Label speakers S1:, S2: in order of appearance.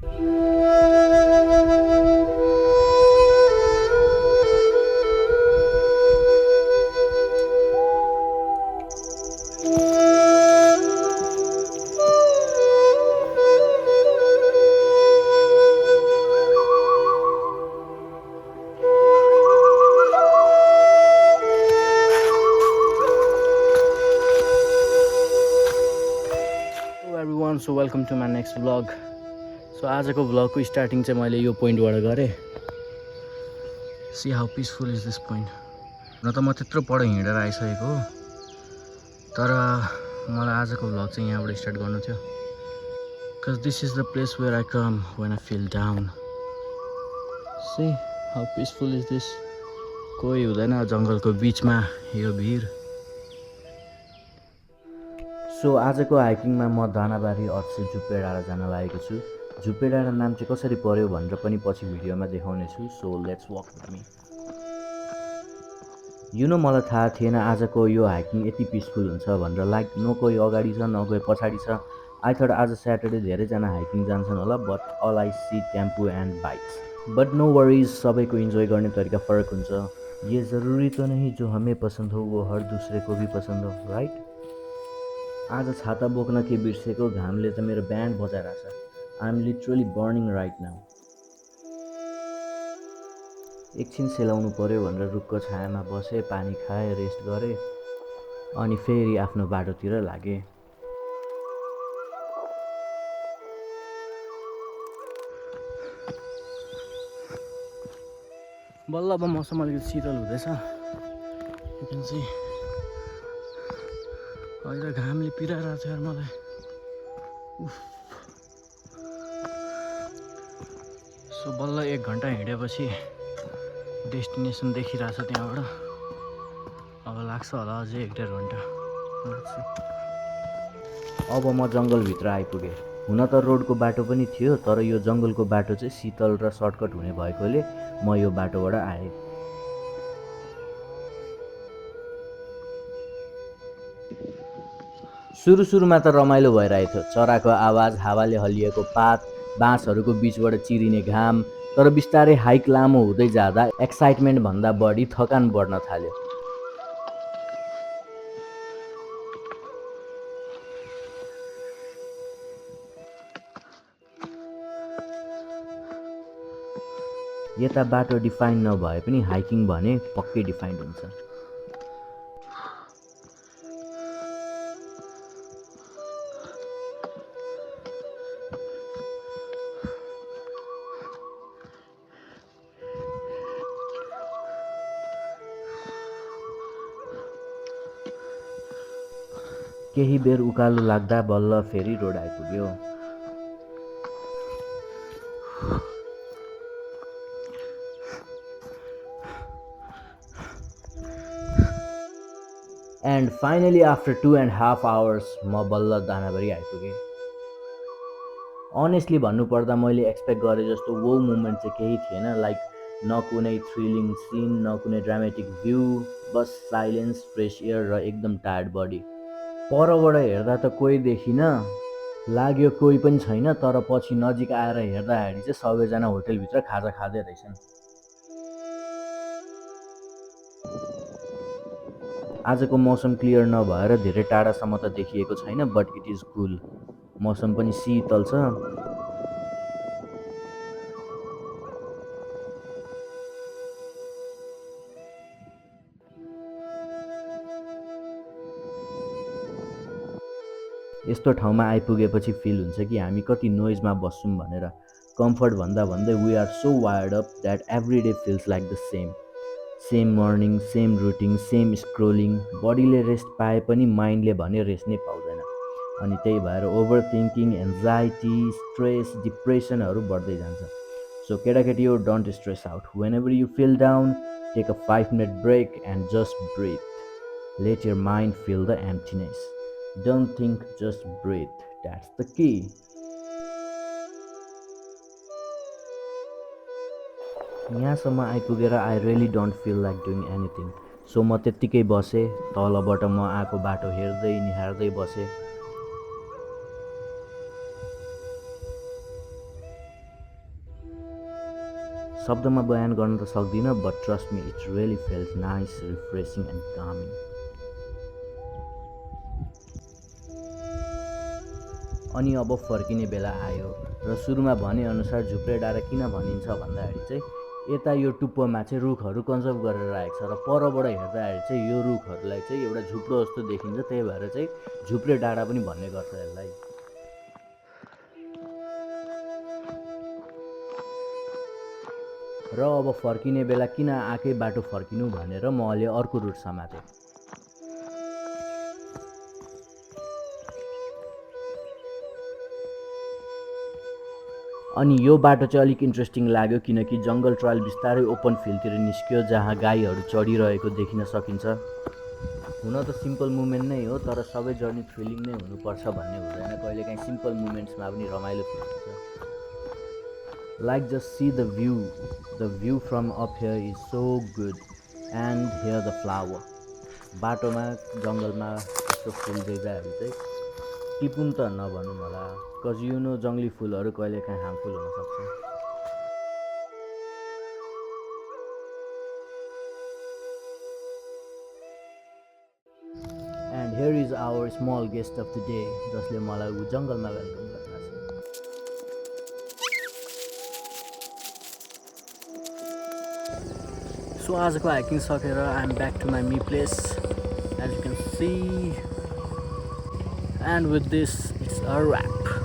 S1: So welcome to my next vlog. So आजको भ्लगको starting चाहिँ मैले यो पोइन्टबाट गरेँ। See how peaceful is this point. न त म त्यत्रो पर हिँडेर आइसकेको हो, तर मलाई आजको भ्लग चाहिँ यहाँबाट स्टार्ट गर्नु थियो। Because this is the place where I come when I feel down. See how peaceful is this. कोही हुँदैन जङ्गलको बिचमा यो भिर। सो आजको हाइकिङमा म दानाबारी अर्से झुप्पे डाँडा जान लागेको छु। झुप्पे डाँडा नाम चाहिँ कसरी पर्यो भनेर पनि पछि भिडियोमा देखाउनेछु। So let's walk with me. मलाई थाहा थिएन आजको यो हाइकिङ यति पिसफुल हुन्छ भनेर। लाइक न कोही अगाडि छ न कोही पछाडि छ। आई थट आज स्याटरडे धेरैजना हाइकिङ जान्छन् होला, but all I see tempo and bikes. But no worries, सबैको इन्जोय गर्ने तरिका फरक हुन्छ। ये जरुरी तो नहीं जो हमें पसंद हो वो हर दूसरे को भी पसंद हो, राइट? आज छाता बोक्न के बिर्सेको, घामले त मेरो ब्यान्ड बजाइरहेछ। I am literally burning right now. एकछिन सेलाउनु पर्यो भनेर रुखको छायामा बसेँ, पानी खाएँ, रेस्ट गरेँ, अनि फेरि आफ्नो बाटोतिर लागेँ। बल्ल अब मौसम अलिकति शीतल हुँदैछ। यु क्यान सी अहिले घामले पिराइरहेको छ यार मलाई। सो बल्ल 1 घन्टा हिँडेपछि डेस्टिनेसन देखिरहेछ त्यहाँबाट। अब लाग्छ होला अझै 1-1.5 घन्टा। अब म जङ्गलभित्र आइपुगेँ। हुन त रोडको बाटो पनि थियो, तर यो जङ्गलको बाटो चाहिँ शीतल र सर्टकट हुने भएकोले म यो बाटोबाट आएँ। सुरुमा त रमाइलो भइरहेको थियो। चराको आवाज, हावाले हल्लिएको पात, बाँसहरूको बिचबाट चिरिने घाम। तर बिस्तारै हाइक लामो हुँदै जाँदा एक्साइटमेन्ट भन्दा बढी थकान बढ्न थाल्यो। यता बाटो डिफाइन नभए पनि हाइकिङ भने पक्कै डिफाइन्ड हुन्छ। केही बेर उकालो लाग्दा बल्ल फेरि रोड आइपुग्यो। एन्ड फाइनली आफ्टर 2.5 आवर्स म बल्ल दानाबारी आइपुगेँ। अनेस्टली भन्नुपर्दा मैले एक्सपेक्ट गरे जस्तो वो मोमेन्ट चाहिँ केही थिएन। लाइक न कुनै थ्रिलिङ सिन, न कुनै ड्रामेटिक भ्यू, बस साइलेन्स, फ्रेस एयर र एकदम टायर्ड बडी। परबाट हेर्दा त कोही देखिन, लाग्यो कोही पनि छैन, तर पछि नजिक आएर हेर्दाखेरि चाहिँ सबैजना होटेलभित्र खाजा खाँदै रहेछन्। आजको मौसम क्लियर नभएर धेरै टाढासम्म त देखिएको छैन, बट इट इज कुल। मौसम पनि शीतल छ। यस्तो ठाउँमा आइपुगेपछि फिल हुन्छ कि हामी कति नोइजमा बस्छौँ भनेर। कम्फर्ट भन्दा भन्दै we are so wired up that every day feels like the same morning, same routine, same scrolling. बडीले रेस्ट पाए पनि माइन्डले भने रेस्ट नै पाउँदैन। अनि त्यही भएर ओभर थिङ्किङ, एन्जाइटी, स्ट्रेस, डिप्रेसनहरू बढ्दै जान्छ। सो केटाकेटी हो, don't stress out. Whenever you feel down, take a 5 minute break and just breathe. Let your mind feel the emptiness. Don't think, just breathe. That's the key. यहाँसम्म आइपुगेर I really don't feel like doing anything. So म त्यत्तिकै बसेँ। तलबाट म आएको बाटो हेर्दै निहार्दै बसेँ। शब्दमा बयान गर्न त सक्दिनँ, but trust me it's really felt nice, refreshing and calming. अनि अब फर्किने बेला आयो र सुरुमा भनेअनुसार झुप्रे डाँडा किन भनिन्छ भन्दाखेरि चाहिँ यता यो टुप्पोमा चाहिँ रुखहरू कन्जर्भ गरेर राखेको छ र परबाट हेर्दाखेरि चाहिँ यो रुखहरूलाई चाहिँ एउटा झुप्रो जस्तो देखिन्छ, त्यही भएर चाहिँ झुप्रे डाँडा पनि भन्ने गर्छ यसलाई। र अब फर्किने बेला किन आएकै बाटो फर्किनु भनेर म अहिले अर्को रुट समातेँ। अनि यो बाटो चाहिँ अलिक इन्ट्रेस्टिङ लाग्यो किनकि जङ्गल ट्रायल बिस्तारै ओपन फिल्डतिर निस्क्यो जहाँ गाईहरू चढिरहेको देखिन सकिन्छ। हुन त सिम्पल मुभमेन्ट नै हो, तर सबै जर्नी थ्रिलिङ नै हुनुपर्छ भन्ने हुँदैन, कहिलेकाहीँ सिम्पल मुभमेन्ट्समा पनि रमाइलो फिल हुन्छ। Like just see the view from up here is so good and here the flower. बाटोमा जङ्गलमा यस्तो फुल देख्दाखेरि चाहिँ टिपुन त नभनौँ होला, कज यु नो जङ्गली फुलहरू कहिलेकाहीँ हार्मफुल हुनसक्छ। And here is our small guest of the day, जसले मलाई जङ्गलमा वेलकम गरेको छ। सो आजको हाइकिङ सकेर I am back to my me place as you can see, and with this it's a rap.